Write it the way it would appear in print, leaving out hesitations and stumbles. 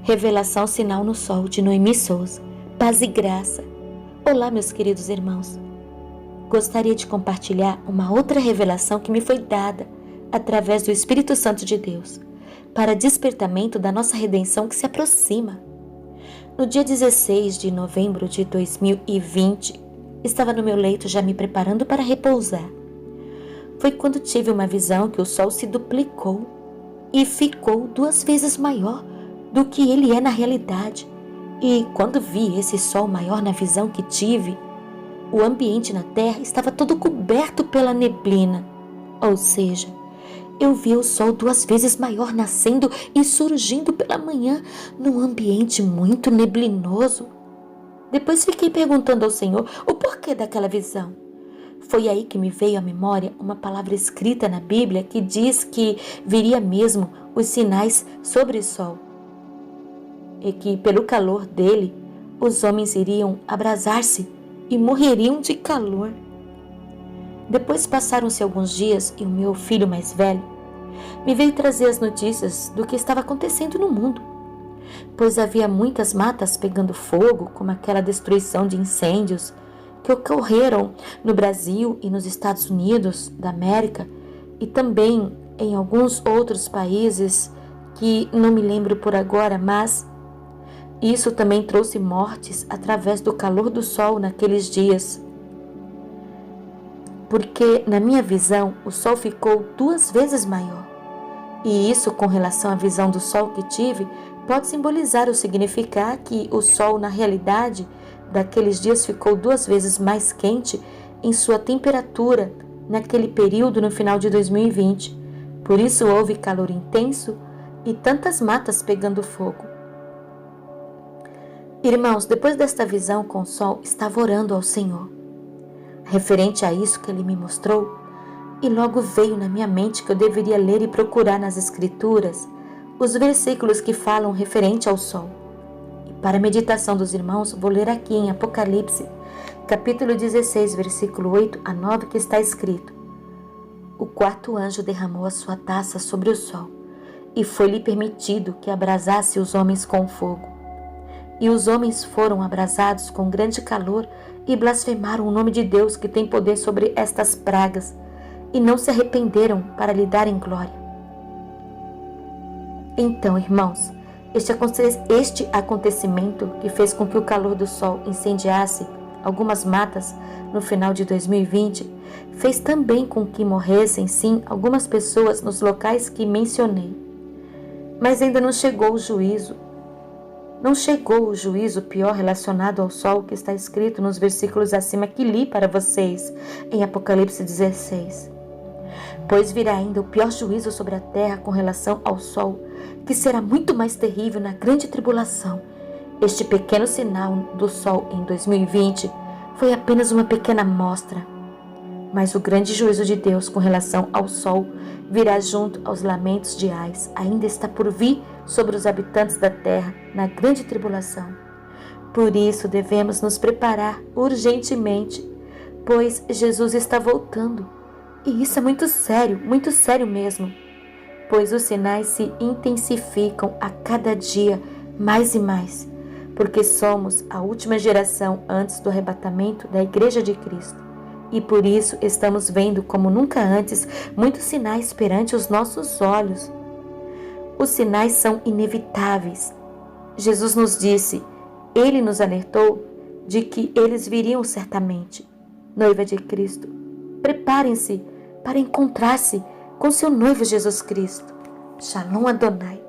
Revelação Sinal no Sol, de Noemi Souza. Paz e graça. Olá, meus queridos irmãos. Gostaria de compartilhar uma outra revelação que me foi dada através do Espírito Santo de Deus, para despertamento da nossa redenção que se aproxima. No dia 16 de novembro de 2020, estava no meu leito já me preparando para repousar. Foi quando tive uma visão que o sol se duplicou e ficou 2 vezes maior do que ele é na realidade. E quando vi esse sol maior na visão que tive, o ambiente na terra estava todo coberto pela neblina. Ou seja, eu vi o sol 2 vezes maior nascendo e surgindo pela manhã num ambiente muito neblinoso. Depois fiquei perguntando ao Senhor o porquê daquela visão. Foi aí que me veio à memória uma palavra escrita na Bíblia que diz que viria mesmo os sinais sobre o sol, e que pelo calor dele os homens iriam abrasar-se e morreriam de calor. Depois passaram-se alguns dias e o meu filho mais velho me veio trazer as notícias do que estava acontecendo no mundo, pois havia muitas matas pegando fogo, como aquela destruição de incêndios que ocorreram no Brasil e nos Estados Unidos da América e também em alguns outros países que não me lembro por agora, mas isso também trouxe mortes através do calor do sol naqueles dias. Porque, na minha visão, o sol ficou 2 vezes maior. E isso, com relação à visão do sol que tive, pode simbolizar ou significar que o sol, na realidade, daqueles dias ficou 2 vezes mais quente em sua temperatura naquele período no final de 2020. Por isso houve calor intenso e tantas matas pegando fogo. Irmãos, depois desta visão com o sol, estava orando ao Senhor, referente a isso que Ele me mostrou, e logo veio na minha mente que eu deveria ler e procurar nas Escrituras os versículos que falam referente ao sol. E para a meditação dos irmãos, vou ler aqui em Apocalipse, capítulo 16, versículo 8 a 9, que está escrito: O 4º anjo derramou a sua taça sobre o sol, e foi-lhe permitido que abrasasse os homens com fogo. E os homens foram abrasados com grande calor e blasfemaram o nome de Deus que tem poder sobre estas pragas, e não se arrependeram para lhe darem glória. Então, irmãos, este acontecimento que fez com que o calor do sol incendiasse algumas matas no final de 2020, fez também com que morressem, sim, algumas pessoas nos locais que mencionei. Mas ainda não chegou o juízo. Não chegou o juízo pior relacionado ao sol que está escrito nos versículos acima que li para vocês em Apocalipse 16. Pois virá ainda o pior juízo sobre a terra com relação ao sol, que será muito mais terrível na grande tribulação. Este pequeno sinal do sol em 2020 foi apenas uma pequena amostra. Mas o grande juízo de Deus com relação ao sol virá junto aos lamentos de Ais, ainda está por vir sobre os habitantes da terra na grande tribulação. Por isso devemos nos preparar urgentemente, pois Jesus está voltando. E isso é muito sério mesmo, pois os sinais se intensificam a cada dia mais e mais, porque somos a última geração antes do arrebatamento da Igreja de Cristo. E por isso estamos vendo como nunca antes muitos sinais perante os nossos olhos. Os sinais são inevitáveis. Jesus nos disse, Ele nos alertou de que eles viriam certamente. Noiva de Cristo, preparem-se para encontrar-se com seu noivo Jesus Cristo. Shalom Adonai.